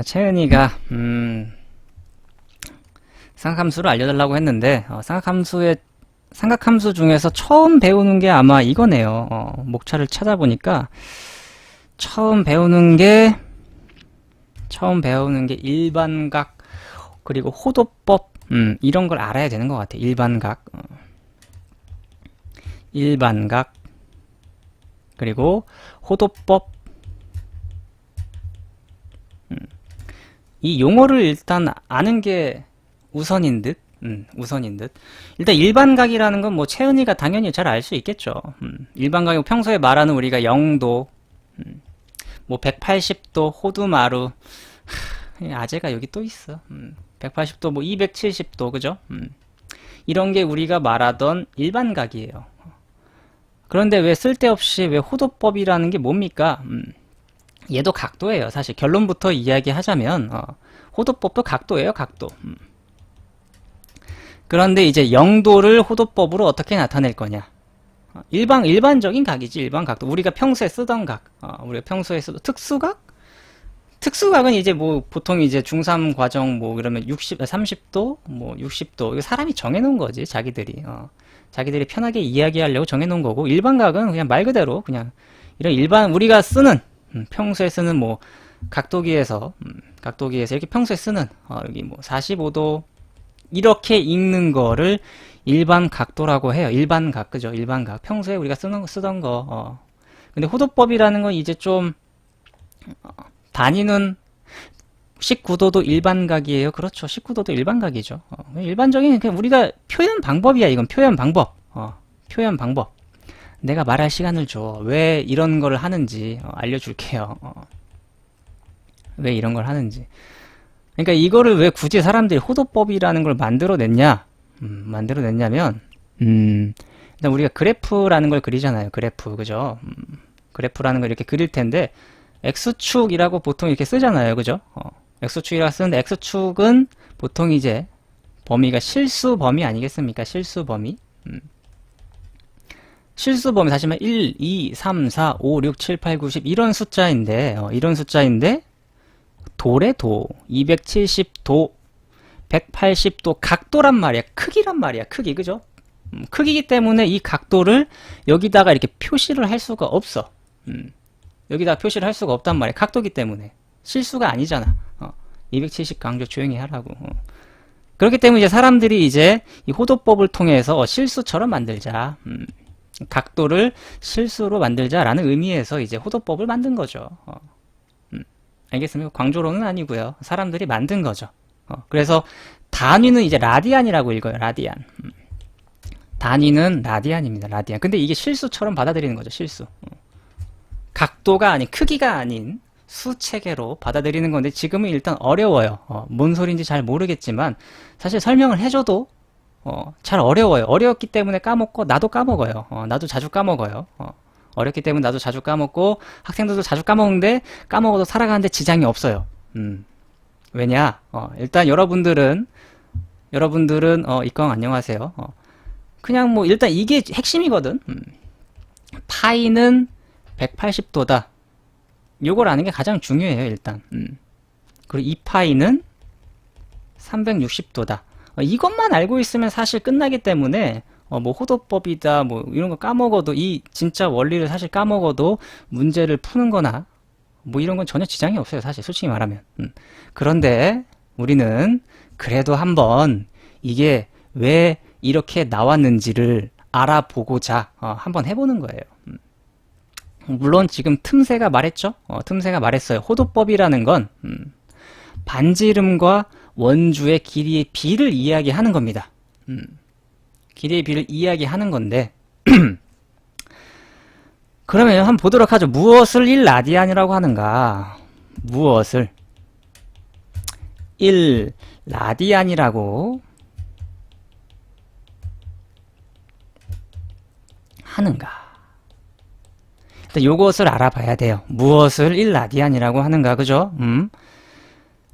채은이가 삼각함수를 알려달라고 했는데 삼각함수 중에서 처음 배우는 게 아마 이거네요. 목차를 찾아보니까 처음 배우는 게 일반각 그리고 호도법 이런 걸 알아야 되는 것 같아. 일반각 그리고 호도법 이 용어를 일단 아는 게 우선인 듯. 일단 일반각이라는 건 뭐 채은이가 당연히 잘 알 수 있겠죠. 일반각이 평소에 말하는 우리가 0도, 뭐 180도, 호두마루, 아재가 여기 또 있어. 180도, 뭐 270도, 그죠? 이런 게 우리가 말하던 일반각이에요. 그런데 왜 쓸데없이 왜 호도법이라는 게 뭡니까? 얘도 각도예요. 사실 결론부터 이야기하자면 호도법도 각도예요. 각도. 그런데 이제 영도를 호도법으로 어떻게 나타낼 거냐? 일반적인 각이지. 일반 각도. 우리가 평소에 쓰던 각. 우리가 평소에 쓰던 특수각? 특수각은 이제 뭐 보통 이제 중3 과정 뭐 그러면 30도, 뭐 60도. 이거 사람이 정해놓은 거지. 자기들이 편하게 이야기하려고 정해놓은 거고, 일반각은 그냥 말 그대로 그냥 이런 일반 우리가 쓰는 평소에 쓰는 뭐 각도기에서 이렇게 평소에 쓰는 여기 뭐 45도 이렇게 읽는 거를 일반 각도라고 해요. 일반각, 그죠? 일반각. 평소에 우리가 쓰던 거. 근데 호도법이라는 건 이제 좀 단위는 19도도 일반각이에요. 그렇죠. 19도도 일반각이죠. 일반적인 그냥 우리가 표현 방법이야. 이건 표현 방법. 표현 방법. 내가 말할 시간을 줘. 왜 이런 걸 하는지 알려줄게요. 왜 이런 걸 하는지. 그러니까 이거를 왜 굳이 사람들이 호도법이라는 걸 만들어냈냐면 일단 우리가 그래프라는 걸 그리잖아요. 그래프, 그죠? 그래프라는 걸 이렇게 그릴 텐데 X축이라고 보통 이렇게 쓰잖아요. 그죠? X축이라고 쓰는데 X축은 보통 이제 범위가 실수 범위 아니겠습니까? 실수 범위. 실수 범위 다시 말해 1, 2, 3, 4, 5, 6, 7, 8, 9, 10 이런 숫자인데 도래 도 270도 180도 각도란 말이야. 크기란 말이야. 크기, 그죠? 크기이기 때문에 이 각도를 여기다가 이렇게 표시를 할 수가 없어. 여기다가 표시를 할 수가 없단 말이야. 각도기 때문에 실수가 아니잖아. 270 강조 조용히 하라고. 그렇기 때문에 이제 사람들이 이제 이 호도법을 통해서 실수처럼 만들자. 각도를 실수로 만들자라는 의미에서 이제 호도법을 만든 거죠. 알겠습니까? 광조로는 아니고요. 사람들이 만든 거죠. 그래서 단위는 이제 라디안이라고 읽어요. 라디안. 단위는 라디안입니다. 라디안. 근데 이게 실수처럼 받아들이는 거죠. 실수. 각도가 아닌, 크기가 아닌 수체계로 받아들이는 건데 지금은 일단 어려워요. 뭔 소리인지 잘 모르겠지만 사실 설명을 해줘도 잘 어려워요. 어려웠기 때문에 까먹고 나도 까먹어요. 나도 자주 까먹어요. 어렵기 때문에 나도 자주 까먹고 학생들도 자주 까먹는데 까먹어도 살아가는데 지장이 없어요. 왜냐? 일단 여러분들은 이광 안녕하세요. 그냥 뭐 일단 이게 핵심이거든. 파이는 180도다. 요걸 아는 게 가장 중요해요. 일단. 그리고 이 파이는 360도다. 이것만 알고 있으면 사실 끝나기 때문에 뭐 호도법이다 뭐 이런 거 까먹어도 이 진짜 원리를 사실 까먹어도 문제를 푸는 거나 뭐 이런 건 전혀 지장이 없어요. 사실 솔직히 말하면. 그런데 우리는 그래도 한번 이게 왜 이렇게 나왔는지를 알아보고자 한번 해보는 거예요. 물론 지금 틈새가 말했죠. 틈새가 말했어요. 호도법이라는 건 반지름과 원주의 길이의 비를 이야기하는 겁니다. 길이의 비를 이야기하는 건데 그러면 한번 보도록 하죠. 무엇을 1라디안이라고 하는가? 무엇을 1라디안이라고 하는가? 일단 요것을 알아봐야 돼요. 무엇을 1라디안이라고 하는가, 그죠?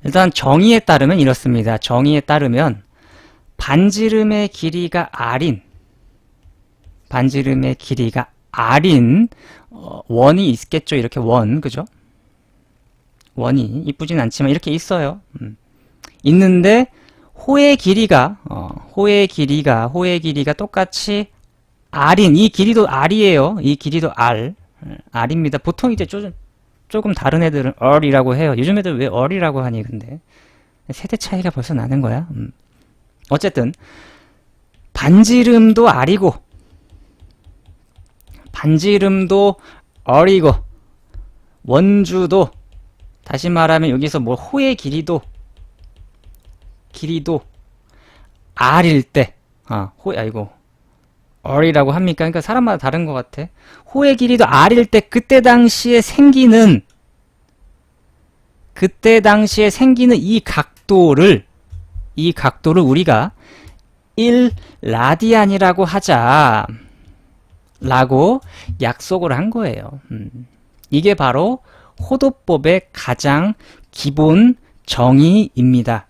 일단 정의에 따르면 이렇습니다. 정의에 따르면 반지름의 길이가 R인 원이 있겠죠. 이렇게 원, 그죠? 원이 이쁘진 않지만 이렇게 있어요. 있는데 호의 길이가 똑같이 r인, 이 길이도 r이에요. 이 길이도 r입니다. 보통 이제 조금 다른 애들은 r이라고 해요. 요즘 애들 왜 r이라고 하니 근데 세대 차이가 벌써 나는 거야. 어쨌든 반지름도 r이고 r이고 원주도, 다시 말하면 여기서 뭐 호의 길이도 r일 때, r이라고 합니까? 그러니까 사람마다 다른 것 같아. 호의 길이도 r일 때 그때 당시에 생기는 이 각도를 우리가 1라디안이라고 하자 라고 약속을 한 거예요. 이게 바로 호도법의 가장 기본 정의입니다.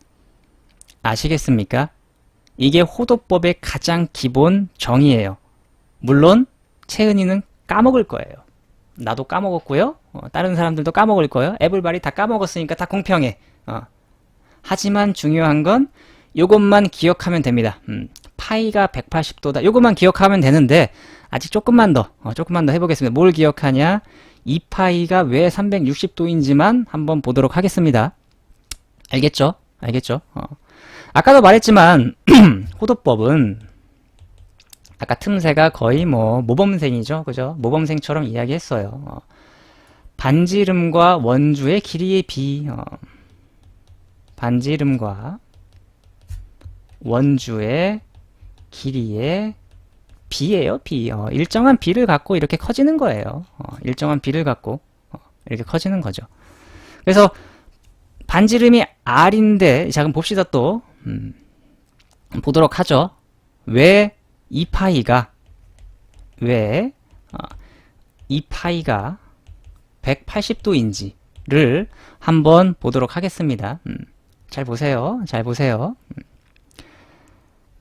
아시겠습니까? 이게 호도법의 가장 기본 정의예요. 물론 채은이는 까먹을 거예요. 나도 까먹었고요. 다른 사람들도 까먹을 거예요. 에블바리 다 까먹었으니까 다 공평해. 하지만 중요한 건 요것만 기억하면 됩니다. 파이가 180도다. 요것만 기억하면 되는데 아직 조금만 더 해보겠습니다. 뭘 기억하냐? 2파이가 왜 360도인지만 한번 보도록 하겠습니다. 알겠죠? 아까도 말했지만 호도법은 아까 틈새가 거의 뭐 모범생이죠. 그죠? 모범생처럼 이야기했어요. 반지름과 원주의 길이의 비, 반지름과 원주의 길이의 비예요, 비. 일정한 비를 갖고 이렇게 커지는 거예요. 일정한 비를 갖고 이렇게 커지는 거죠. 그래서 반지름이 r인데, 자 그럼 봅시다 또. 보도록 하죠. 왜 2파이가 180도인지를 한번 보도록 하겠습니다. 잘 보세요.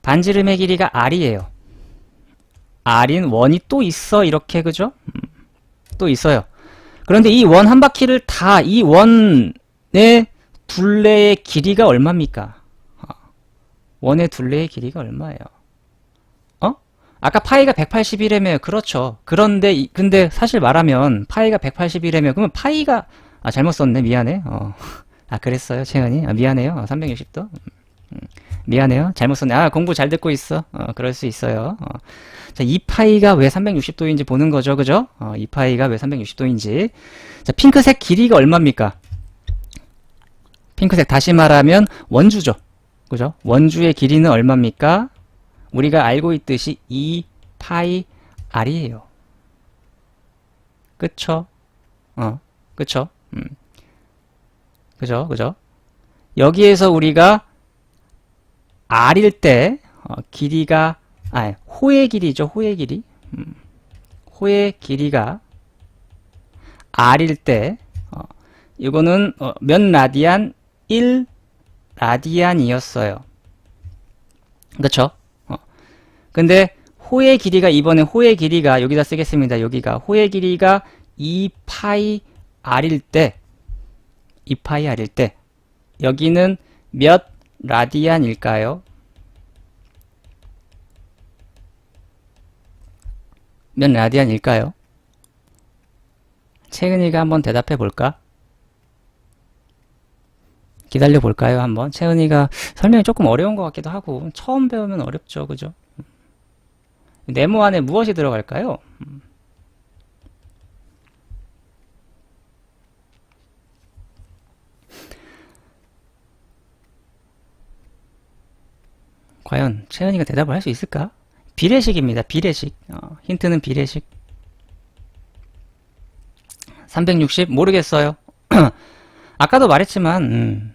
반지름의 길이가 r이에요. r인 원이 또 있어, 이렇게. 그죠? 또 있어요. 그런데 이 원 한 바퀴를 다, 이 원의 둘레의 길이가 얼마입니까? 원의 둘레의 길이가 얼마예요? 아까 파이가 180이라며요. 그렇죠. 근데 사실 말하면 파이가 180이라며, 그러면 파이가, 잘못 썼네. 미안해. 그랬어요, 채연이. 미안해요. 360도. 미안해요. 잘못 썼네. 공부 잘 듣고 있어. 그럴 수 있어요. 자, 2파이가 왜 360도인지 보는 거죠. 그죠? 2파이가 왜 360도인지. 자, 핑크색 길이가 얼마입니까? 핑크색, 다시 말하면 원주죠. 그죠? 원주의 길이는 얼마입니까? 우리가 알고 있듯이 2파이 r이에요. 그쵸? 그쵸? 그죠? 여기에서 우리가 r일 때, 길이가, 호의 길이죠, 호의 길이. 호의 길이가 r일 때, 이거는 몇 라디안? 1라디안이었어요. 그쵸? 근데 호의 길이가, 이번에 호의 길이가 여기다 쓰겠습니다. 여기가 호의 길이가 2파이 r일 때, 여기는 몇 라디안일까요? 몇 라디안일까요? 채은이가 한번 대답해 볼까? 기다려 볼까요? 한번. 채은이가 설명이 조금 어려운 것 같기도 하고, 처음 배우면 어렵죠. 그죠? 네모 안에 무엇이 들어갈까요? 과연 채은이가 대답을 할 수 있을까? 비례식입니다. 비례식. 힌트는 비례식. 360 모르겠어요. 아까도 말했지만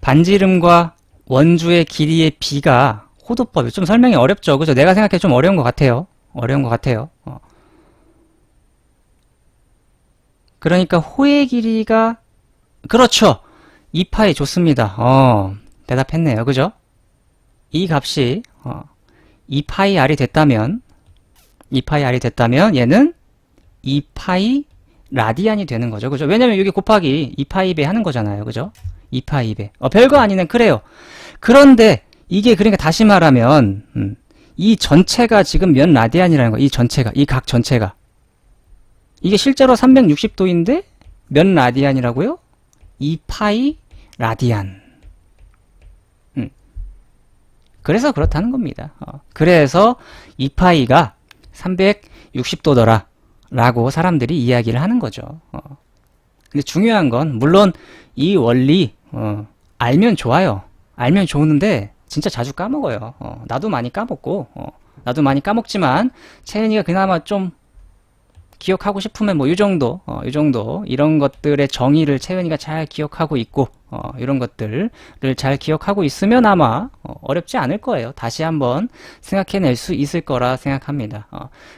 반지름과 원주의 길이의 비가 호도법이 좀 설명이 어렵죠. 그죠? 내가 생각해 좀 어려운 것 같아요. 그러니까 호의 길이가, 그렇죠. 2파이 좋습니다. 대답했네요. 그죠? 이 값이 2파이 r이 됐다면 얘는 2파이 라디안이 되는 거죠. 그죠? 왜냐면 여기 곱하기 2파이 배 하는 거잖아요. 그죠? 2파이 배. 별거 아니네. 그래요. 그런데 이게 그러니까 다시 말하면 이 전체가 지금 몇 라디안이라는 거야. 이 전체가. 이 각 전체가. 이게 실제로 360도인데 몇 라디안이라고요? 2파이 라디안. 그래서 그렇다는 겁니다. 그래서 2파이가 360도더라 라고 사람들이 이야기를 하는 거죠. 근데 중요한 건 물론 이 원리 알면 좋아요. 알면 좋은데 진짜 자주 까먹어요. 나도 많이 까먹고 나도 많이 까먹지만 채은이가 그나마 좀 기억하고 싶으면 뭐 이 정도 이런 것들의 정의를 채은이가 잘 기억하고 있고 이런 것들을 잘 기억하고 있으면 아마 어렵지 않을 거예요. 다시 한번 생각해낼 수 있을 거라 생각합니다.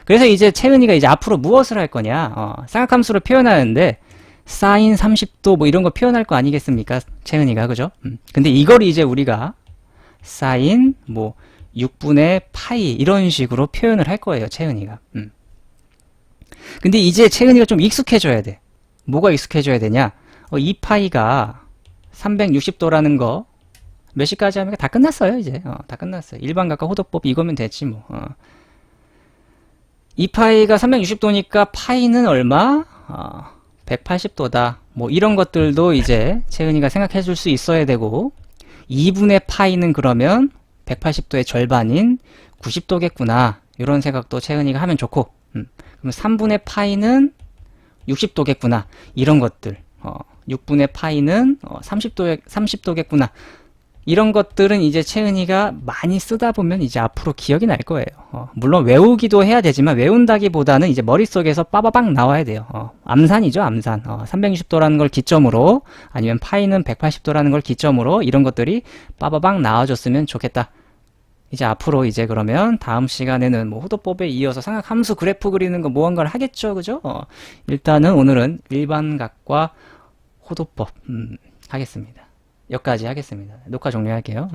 그래서 이제 채은이가 이제 앞으로 무엇을 할 거냐 삼각함수를 표현하는데 사인 30도 뭐 이런 거 표현할 거 아니겠습니까? 채은이가 그죠? 근데 이걸 이제 우리가 사인 뭐 6분의 파이 이런 식으로 표현을 할 거예요. 채은이가. 근데 이제 채은이가 좀 익숙해져야 돼. 뭐가 익숙해져야 되냐? 2파이가 360도라는 거 몇 시까지 하면 다 끝났어요. 이제 다 끝났어요. 일반각과 호도법 이거면 됐지 뭐. 2파이가 360도니까 파이는 얼마? 180도다. 뭐 이런 것들도 이제 채은이가 생각해 줄 수 있어야 되고 2분의 파이는 그러면 180도의 절반인 90도겠구나. 이런 생각도 채은이가 하면 좋고 그럼 3분의 파이는 60도겠구나. 이런 것들. 6분의 파이는 30도겠구나. 이런 것들은 이제 채은이가 많이 쓰다 보면 이제 앞으로 기억이 날 거예요. 물론 외우기도 해야 되지만 외운다기보다는 이제 머릿속에서 빠바박 나와야 돼요. 암산이죠, 암산. 360도라는 걸 기점으로 아니면 파이는 180도라는 걸 기점으로 이런 것들이 빠바박 나와줬으면 좋겠다. 이제 앞으로 이제 그러면 다음 시간에는 뭐 호도법에 이어서 삼각함수 그래프 그리는 거 무언가를 하겠죠, 그죠? 일단은 오늘은 일반각과 호도법 하겠습니다. 여기까지 하겠습니다. 녹화 종료할게요.